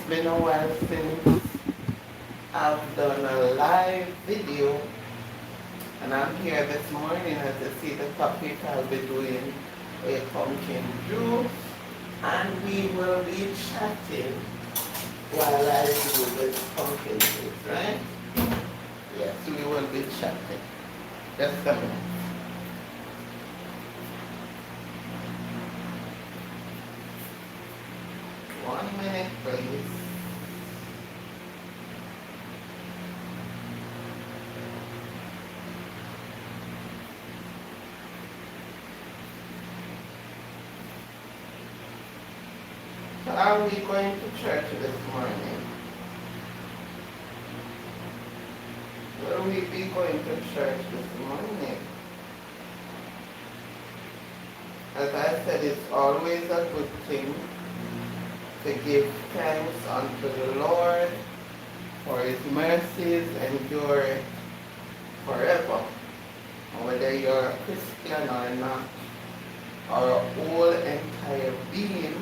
been a while since I've done a live video, and I'm here this morning. As you see the topic, I'll be doing a pumpkin juice, and we will be chatting while I do this pumpkin juice, right? Yes, we will be chatting. Just a minute. 1 minute, please. So are we going to church this morning? Will we be going to church this morning? As I said, it's always a good thing to give thanks unto the Lord, for His mercies endure forever. And whether you're a Christian or not, our whole entire being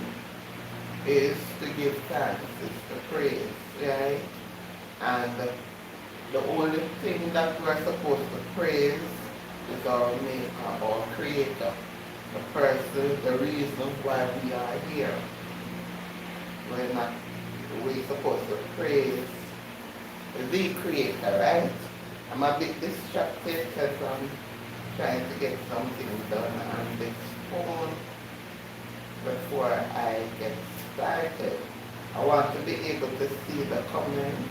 is to give thanks, is to praise, right? And the only thing that we're supposed to praise is our Maker, our Creator, the person, the reason why we are here. We're supposed to praise the Creator, right? I'm a bit distracted because I'm trying to get something done on this phone before I get started. I want to be able to see the comments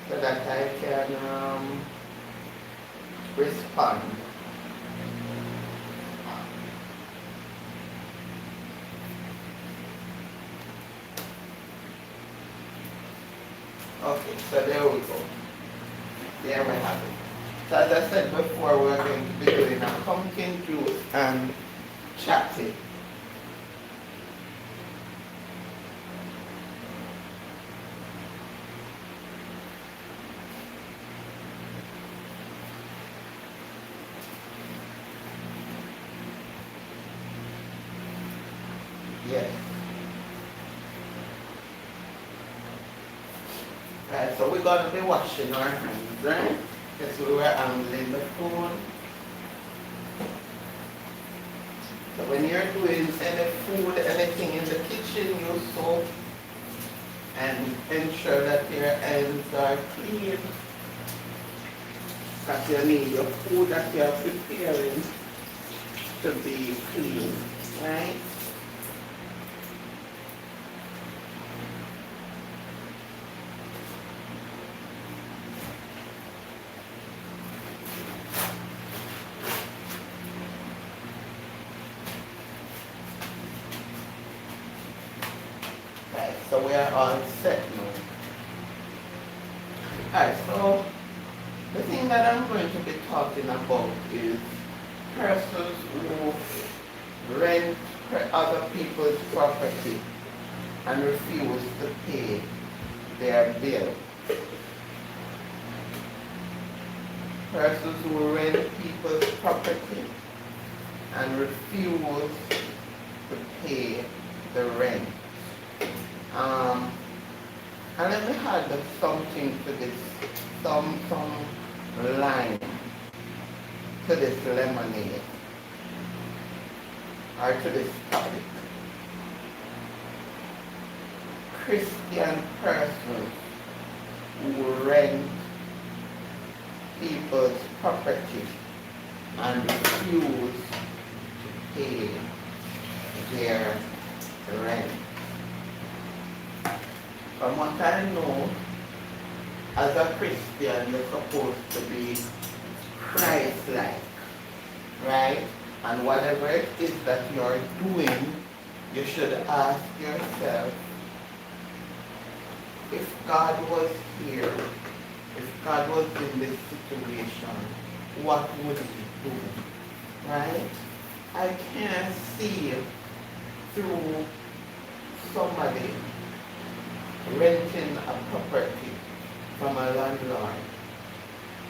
so that I can respond. Okay, so there we go. There we have it. So as I said before, we're going to be doing a pumpkin juice and chatting. Yes. Right, so we're going to be washing our hands, right? Because we were handling the phone. So when you're doing any food, anything in the kitchen, you soak and ensure that your hands are clean. Because you need your food that you're preparing to be clean, right? So we are all set now. Alright, so the thing that I'm going to be talking about is persons who rent other people's property and refuse to pay their bill. Persons who rent people's property and refuse to pay the rent. And let me add something to this, some lime to this lemonade, or to this topic. Christian persons who rent people's property and refuse to pay their rent. From what I know, as a Christian, you're supposed to be Christ-like, right? And whatever it is that you're doing, you should ask yourself, if God was here, if God was in this situation, what would He do, right? I can't see through somebody renting a property from a landlord,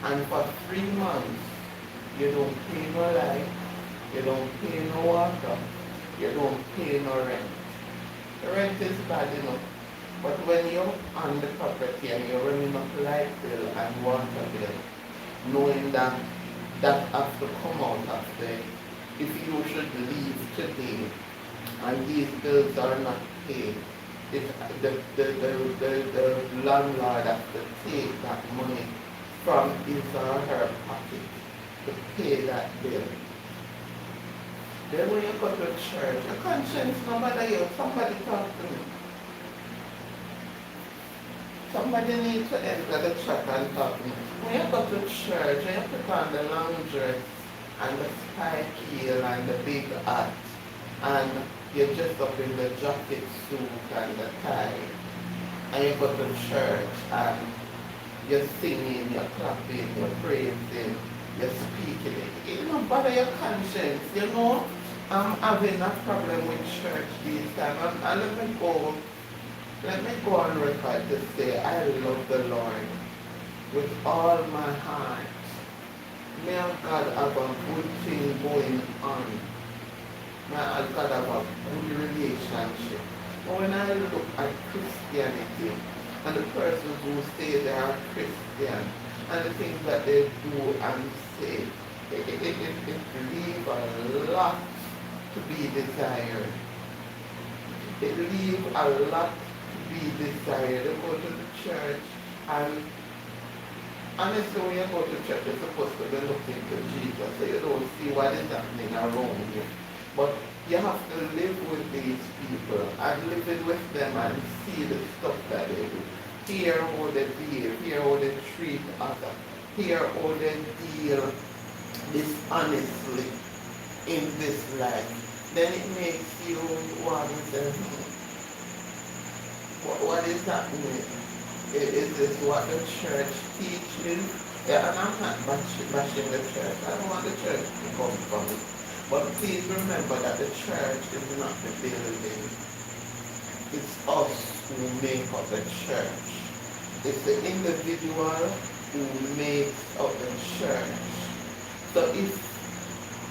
and for 3 months you don't pay no light, you don't pay no water, you don't pay no rent. The rent is bad, you know. But when you're on the property and you're running up light bill and water bill, knowing that that has to come out of the, if you should leave today and these bills are not paid, it, the landlord has to take that money from his or her pocket to pay that bill. Then when you go to church, your conscience no bother you. Somebody talk to me. Somebody needs to enter the church and talk to me. When you go to church, when you put on the long dress and the spike heel and the big hat and you're dressed up in the jacket suit and the tie and you go to church and you're singing, you're clapping, you're praising, you're speaking. It don't bother your conscience, you know. I'm having a problem with church this time and let me go on record to say I love the Lord with all my heart. May God have a good thing going on. May God have a good relationship. But when I look at Christianity and the persons who say they are Christian and the things that they do and say, it leaves a lot to be desired. It leaves a lot to be desired. You go to the church and honestly when you go to church you're supposed to be looking to Jesus so you don't see what is happening around you. But you have to live with these people and living with them and see the stuff that they do. Hear how they behave, hear how they treat others, hear how they deal dishonestly in this life. Then it makes you want to say, what is happening? Is this what the church teaches? Yeah, and I'm not bashing the church. I don't want the church to come from it. But please remember that the church is not the building. It's us who make up the church. It's the individual who makes up the church. So if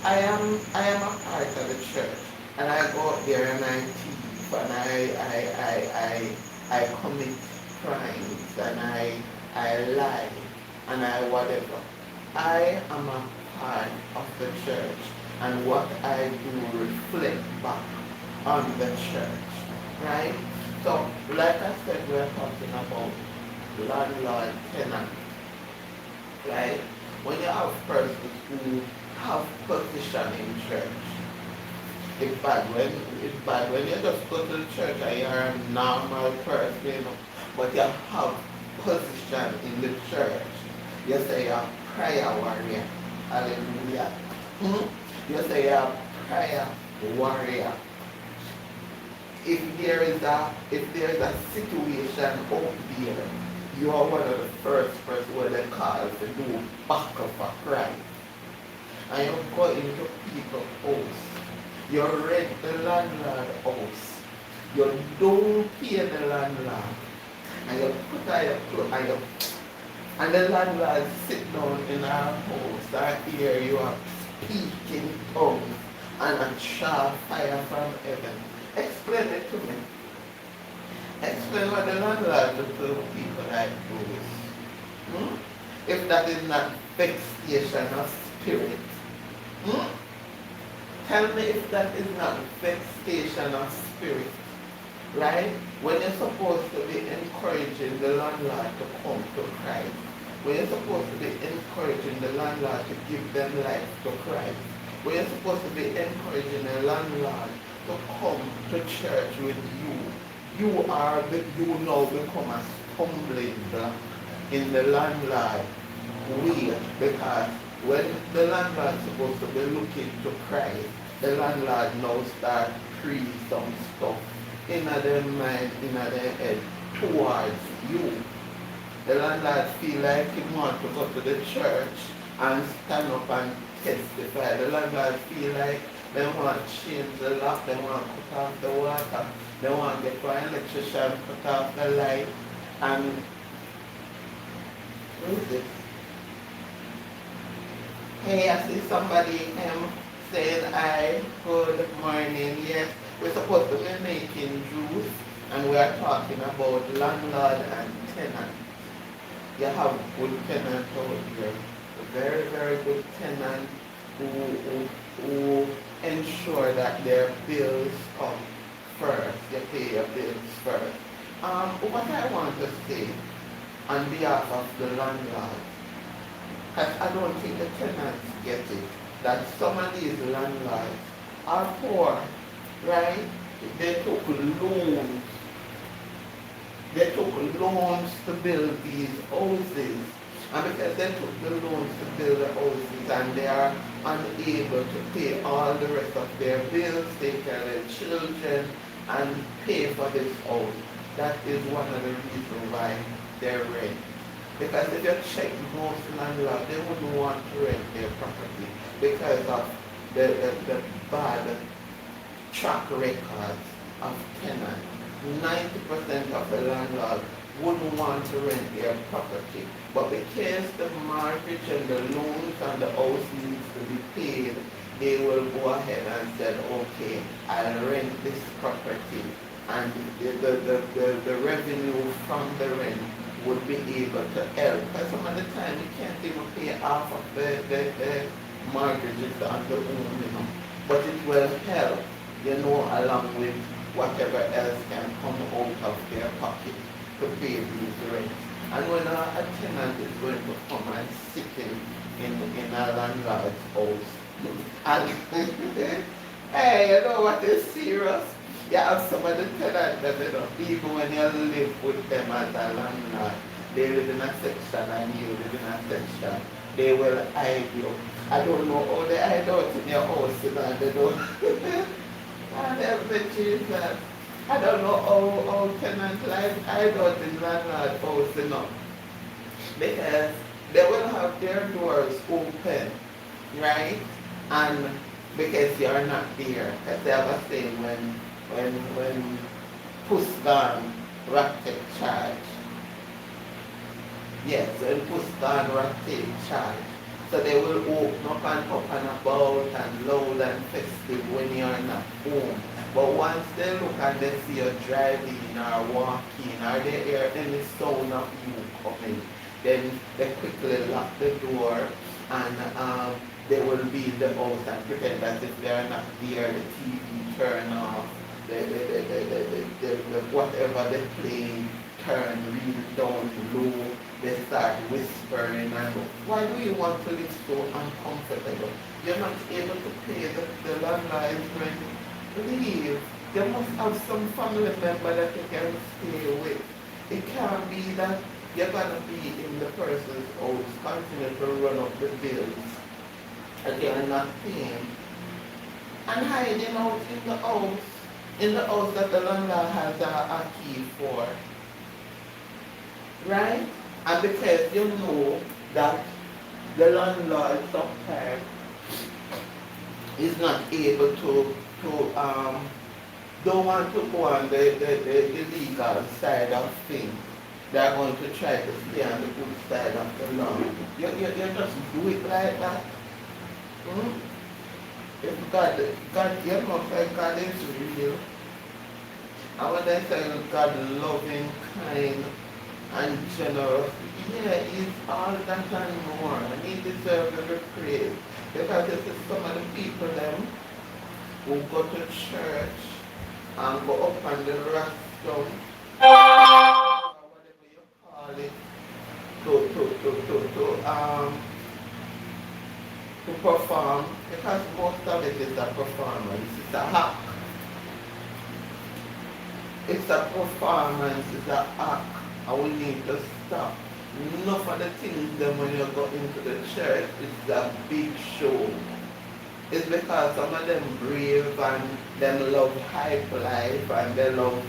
I am a part of the church and I go out there and I thief and I commit crimes and I lie and I whatever. I am a part of the church and what I do reflect back on the church, right? So like I said, we're talking about landlord tenant, right? When you have persons who have position in church, it's bad when you just go to the church and you're a normal person, you know, but you have position in the church. You say you're a prayer warrior. Hallelujah. You say you're a prayer warrior. If there is a situation out there, you are one of the first person where they call to do backup for Christ. And you go into people's house. You rent the landlord house. You don't pay the landlord. And you put on your clothes and the landlord sit down in our house and hear you are speaking tongues and a sharp fire from heaven. Explain it to me. Explain what the landlord does to people like those. If that is not vexation of spirit. Tell me if that is not vexation of spirit. Right? When you're supposed to be encouraging the landlord to come to Christ. When you're supposed to be encouraging the landlord to give them life to Christ. When you're supposed to be encouraging the landlord to come to church with you. You now become a stumbling block in the landlord way, because when the landlord is supposed to be looking to Christ, the landlord now start preach some stuff in their mind, in their head towards you. The landlord feel like he want to go to the church and stand up and testify. The landlord feel like they want to change the lock, they want to cut off the water, they want to get for an electrician, cut off the light, and what is this? Hey, I see somebody saying hi, good morning, yes. We're supposed to be making juice, and we are talking about landlord and tenant. You have good tenant out here, very, very good tenant who ensure that their bills come first. You pay your bills first. What I want to say on behalf of the landlord, because I don't think the tenants get it, that some of these landlords are poor, right? They took loans. They took loans to build these houses. And because they took the loans to build the houses and they are unable to pay all the rest of their bills, take care of their children, and pay for this house, that is one of the reasons why they're rent. Because if you check most landlords, they wouldn't want to rent their property because of the bad track records of tenants. 90% of the landlords wouldn't want to rent their property. But because the mortgage and the loans and the house needs to be paid, they will go ahead and say, okay, I'll rent this property. And the revenue from the rent would be able to help. Because some of the time you can't even pay half of the mortgages on the home, but it will help, along with whatever else can come out of their pocket to pay these rents. And when a tenant is going to come and sit in a landlord's house, and hey, you know what is serious? You have some of the tenants that even when you live with them as a landlord, they live in a section and you live in a section, they will hide you. I don't know how they hide out in your house, and they don't. And every Jesus. I don't know how tenants like hide out in landlord house, because they will have their doors open, right? And because you're not there, because they have a saying when puss gone, rat take charge. Yes, when puss gone, rat take charge. So they will open up and about and loud and festive when you're not home. But once they look and they see you driving or walking or they hear any sound of you coming, then they quickly lock the door and they will be in the house and pretend as if they're not there, the TV turn off, the whatever they play turn really down low, they start whispering and why do you want to live so uncomfortable? You're not able to pay the landline rent. Leave. You must have some family member that you can stay with. It can't be that you're gonna be in the person's house, continue to run up the bills, and you're not paying. And hiding out in the house that the landlord has a key for. Right? And because you know that the landlord sometimes is not able to don't want to go on the illegal side of things. They're going to try to stay on the good side of the law. You just do it like that. Hmm? If God, you know, if God is real, and when they say God loving, kind, and generous, yeah, He's all that and more, and He deserves every praise. Because this is some of the people them who go to church and go up on the rostrum, whatever you call it, to perform, because most of it is a performance, it's a act. It's a performance, it's a act, and we need to stop. Enough of the things then when you go into the church, it's a big show. It's because some of them brave and them love hype life and they love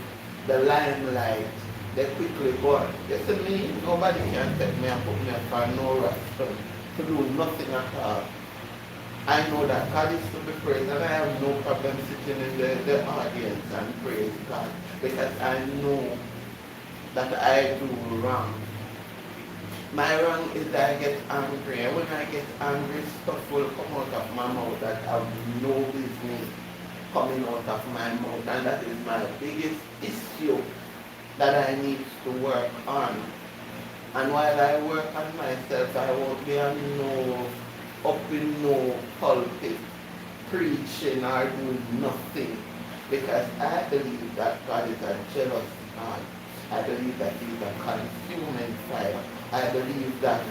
the limelight. They quickly go on. You see me, nobody can take me and put me up for no restaurant to do nothing at all. I know that God is to be praised and I have no problem sitting in the audience and praise God because I know that I do wrong. My wrong is that I get angry, and when I get angry, stuff will come out of my mouth that I have no business. coming out of my mouth, and that is my biggest issue that I need to work on. And while I work on myself, I won't be on no, up in no pulpit, preaching or doing nothing. Because I believe that God is a jealous God. I believe that He's a consuming fire. I believe that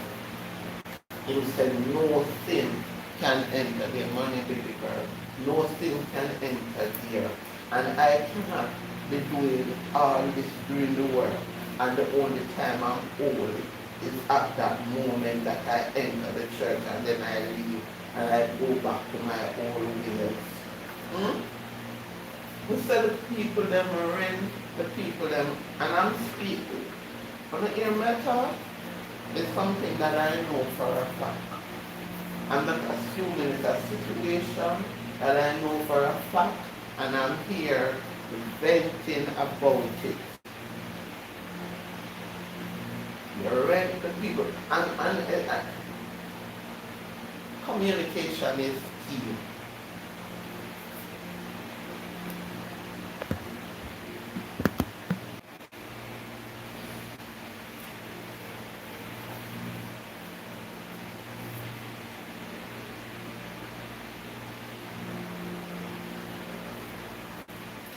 He said no sin can enter the money baby girl. No sin can enter there. And I cannot be doing all this during the work. And the only time I'm holy is at that moment that I enter the church and then I leave and I go back to my old ways. Instead of people them rent, the people them, and I'm speaking. When I hear my talk, it's something that I know for a fact. I'm not assuming it's a situation that I know for a fact, and I'm here venting about it. You rent the people, and communication is key.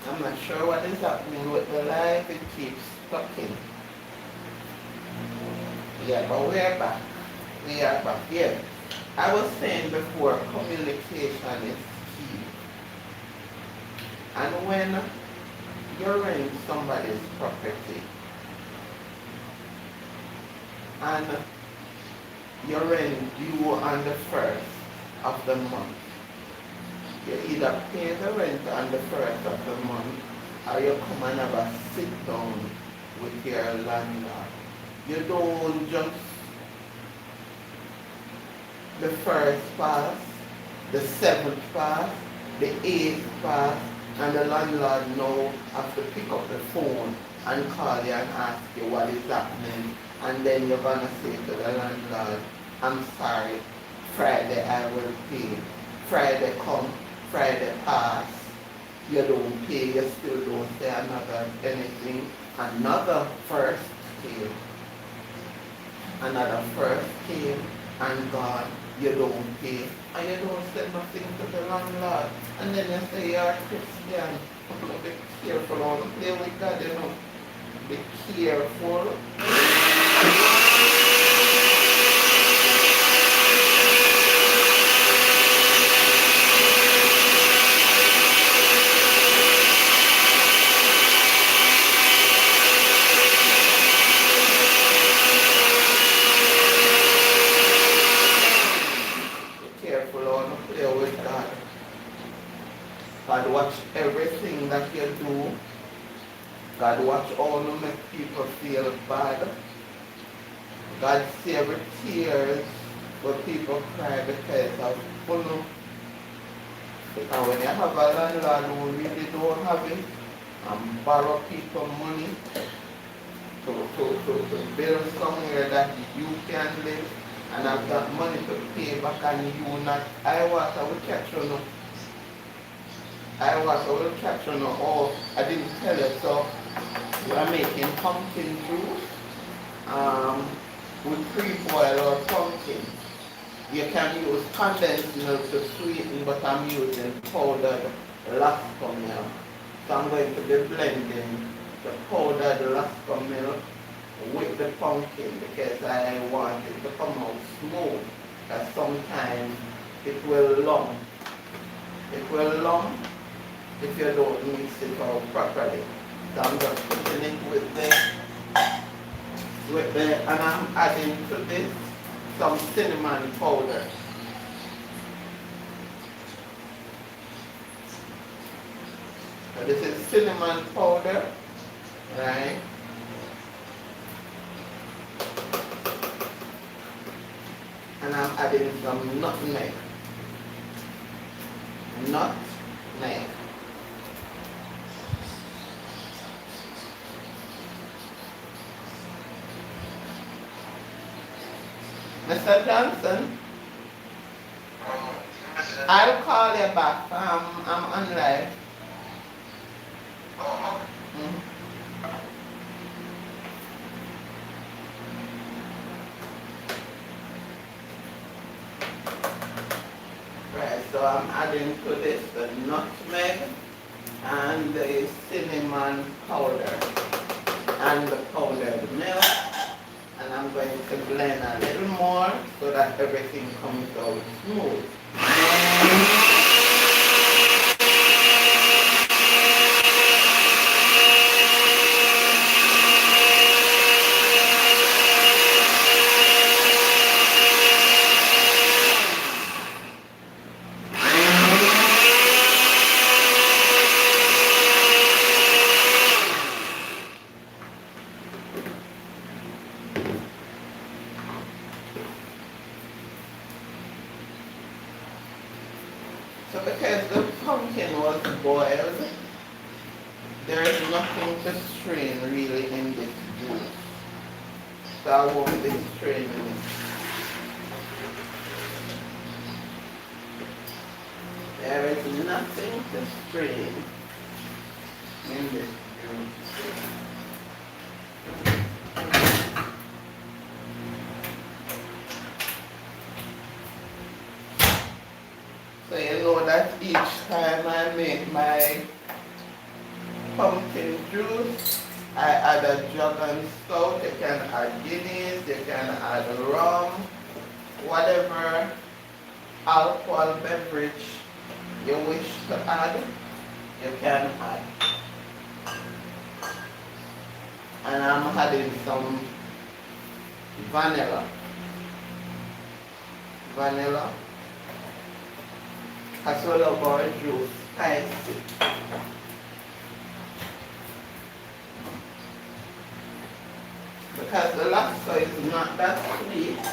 I'm not sure what is happening with the live, it keeps talking. Yeah, but we're back. We are back. Yeah. I was saying before, communication is key. And when you're in somebody's property, and you're rent due on the first of the month, you either pay the rent on the first of the month, or you come and have a sit down with your landlord. You don't just the first pass, the seventh pass, the eighth pass, and the landlord now have to pick up the phone and call you and ask you what is happening, and then you're gonna say to the landlord, I'm sorry, Friday I will pay. Friday come, Friday pass, you don't pay, you still don't say another anything. Another first came. Another first came and gone, you don't pay, and you don't say nothing to the landlord. And then you say you're a Christian. Be careful, don't play with God, you know. Be careful. God watch everything that you do. God watch all to make people feel bad. God see every tears where people cry because of fun. Because when you have a landlord who really don't have it and borrow people money to build somewhere that you can live and have that money to pay back and you not, I will catch you now. I will catch you now. Oh, I didn't tell you. So we are making pumpkin juice with cream oil or pumpkin. You can use condensed milk to sweeten, but I'm using powdered Lasco milk. So I'm going to be blending the powdered Lasco milk with the pumpkin because I want it to come out smooth. Because sometimes it will lump. It will lump if you don't mix it out properly. So I'm just putting it with the, and I'm adding to this some cinnamon powder. So this is cinnamon powder, right? And I'm adding some nutmeg. Nutmeg. Mr. Johnson, I'll call you back. I'm on live. Mm. Right, so I'm adding to this the nutmeg and the cinnamon powder and the powdered milk. And I'm going to blend a little more so that everything comes out smooth. So because the pumpkin was boiled, there is nothing to strain really in this juice. So I won't be straining it. There is nothing to strain in this juice. So you know that each time I make my pumpkin juice, I add a jug and salt. You can add Guinness, you can add rum, whatever alcohol beverage you wish to add, you can add. And I'm adding some vanilla. As well as our juice, spicy. Because the laksa is not that sweet,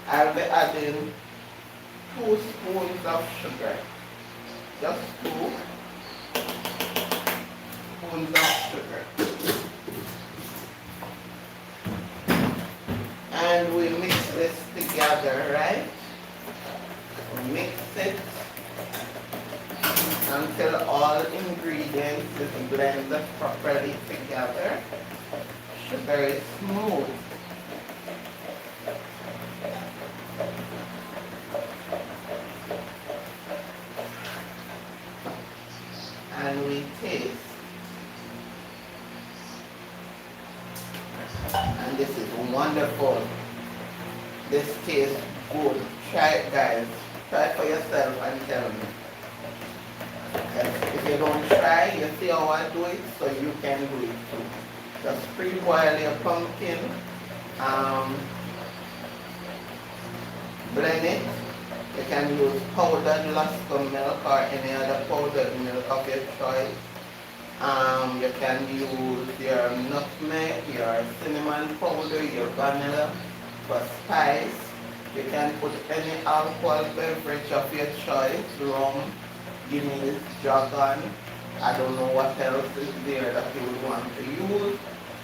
I'll be adding 2 spoons of sugar. Just 2 spoons of sugar. And we mix this together, right? Mix it until all ingredients is blended properly together. Sugar is smooth. And we taste. And this is wonderful. This tastes good. Try it, guys. Try it for yourself and tell me. If you don't try, you see how I do it, so you can do it too. Just pre-boil your pumpkin, blend it. You can use powdered Lusco milk or any other powdered milk of your choice. You can use your nutmeg, your cinnamon powder, your vanilla for spice. You can put any alcohol beverage of your choice, rum, Guinness, Jagan. I don't know what else is there that you would want to use,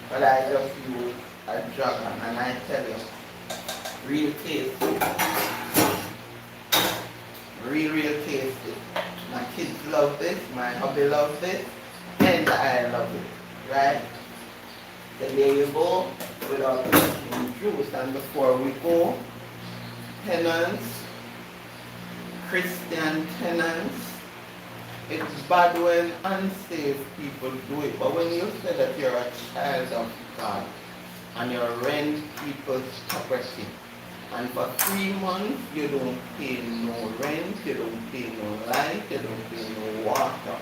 but I just use a Jagan, and I tell you, real tasty. Real tasty. My kids love this, my hubby loves this, and I love it, right? So there you go with our pumpkin juice. And before we go, tenants, Christian tenants, it's bad when unsaved people do it, but when you say that you're a child of God and you rent people's property, and for 3 months you don't pay no rent, you don't pay no light, you don't pay no water,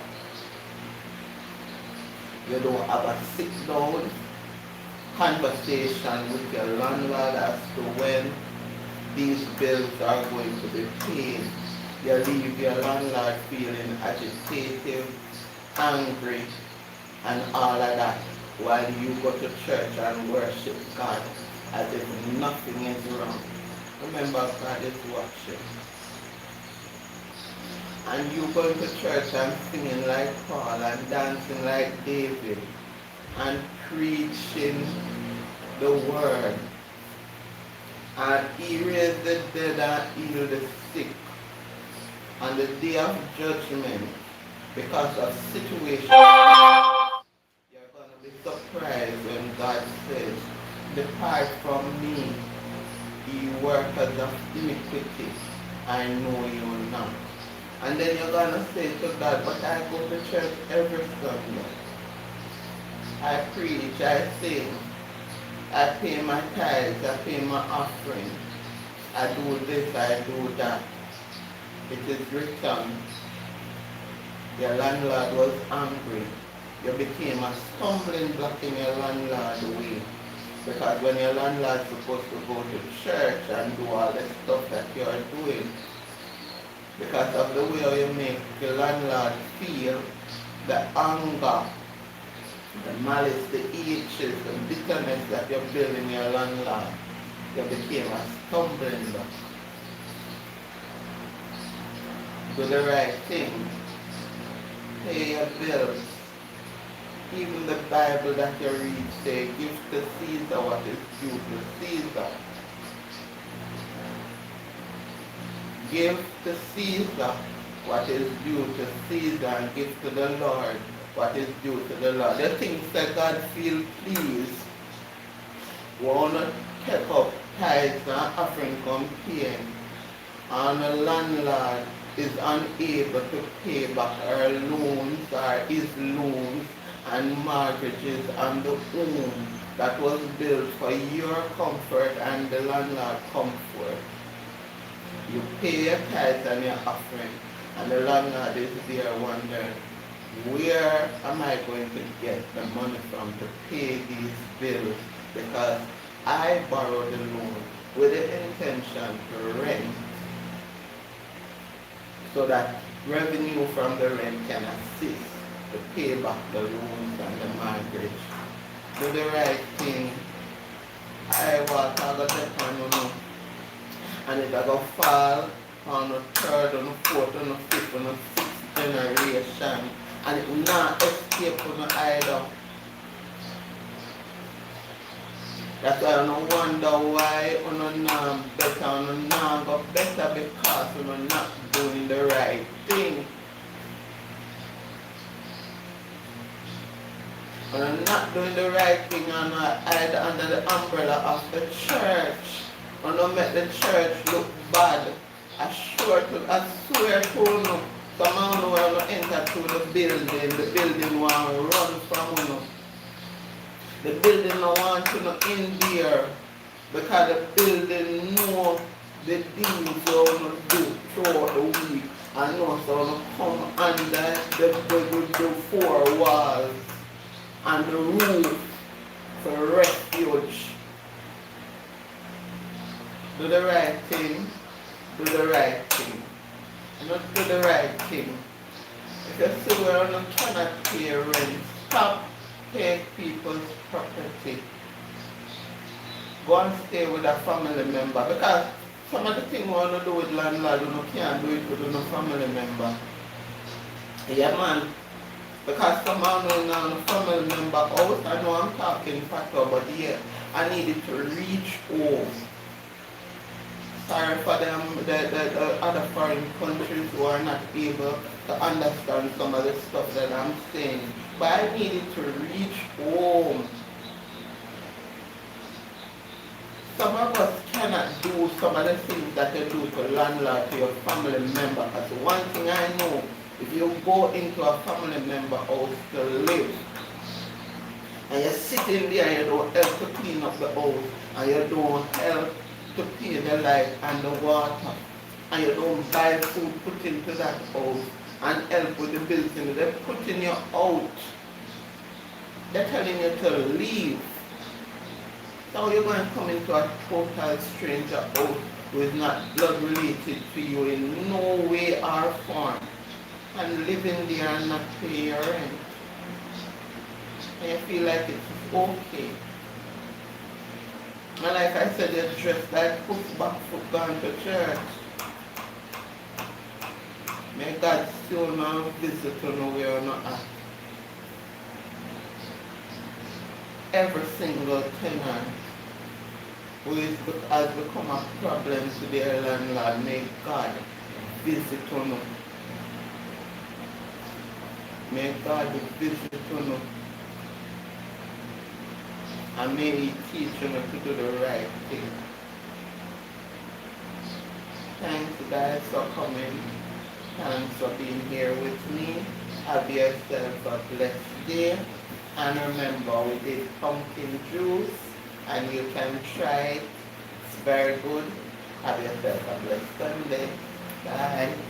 you don't have a sit-down conversation with your landlord as to when these bills are going to be paid. You leave your landlord feeling agitated, angry, and all of that, while you go to church and worship God as if nothing is wrong. Remember, God is watching. And you going to church and singing like Paul and dancing like David and preaching the word. And he raised the dead and healed the sick. on the day of judgment because of situations, you're going to be surprised when God says, depart from me, ye workers of iniquity, I know you not. And then you're going to say to God, but I go to church every Sunday. I preach, I sing, I pay my tithes, I pay my offering. I do this, I do that. It is written, your landlord was angry. You became a stumbling block in your landlord's way. Because when your landlord's supposed to go to church and do all the stuff that you're doing, because of the way you make the landlord feel, the anger, the malice, the hatred, the bitterness that you build in your landlord, you became a stumbling block. Do the right thing. Pay your bills. Even the Bible that you read say, give to Caesar what is due to Caesar. Give to Caesar what is due to Caesar, and give to the Lord what is due to the Lord. The things that God feel pleased won't take up tithes and offering come paying, and the landlord is unable to pay back her loans or his loans and mortgages on the home that was built for your comfort and the landlord comfort. You pay your tithes and your offering, and the landlord is there wondering, where am I going to get the money from to pay these bills? Because I borrowed the loan with the intention to rent, so that revenue from the rent can assist to pay back the loans and the mortgage. Do the right thing. I walk out of the town, and it will fall on the third, on the fourth, on the fifth, on the sixth generation, and it will not escape on the either. That's why I don't wonder why you not better, you not go better, because you're not doing the right thing. You're not doing the right thing and either under the umbrella of the church. You don't make the church look bad. I swear to you, some of you will enter through the building will run from you. The building don't want you in there, because the building know the deeds you do throughout the week, and know so you come under the four walls and the roof for refuge. Do the right thing, do the right thing. Not do the right thing. If you see where you cannot pay rent, stop. Take people's property. Go and stay with a family member, because some of the things you want to do with landlord, you can't do it with a family member. Yeah, man. Because some of you know a family member out, I know I'm talking factor, but yeah, I needed to reach home. Sorry for them, the other foreign countries who are not able to understand some of the stuff that I'm saying. But I needed to reach home. Some of us cannot do some of the things that you do to landlord, to your family member. Because one thing I know, if you go into a family member house to live, and you're sitting there and you don't help to clean up the house, and you don't help to pay the light and the water, and you don't buy food put into that house and help with the bills, and they're putting you out. They're telling you to leave. So you're going to come into a total stranger house who is not blood related to you in no way or form, and living there and not pay your rent. And you feel like it's okay. And like I said, you're dressed like foot back foot gone to church. May God still not visit you where you're not at. Every single tenant who has become a problem to their landlord, may God visit you. May God visit you. And may He teach you to do the right thing. Thanks guys for coming. Thanks for being here with me. Have yourself a blessed day. And remember, we did pumpkin juice and you can try it. It's very good. Have yourself a blessed Sunday. Bye.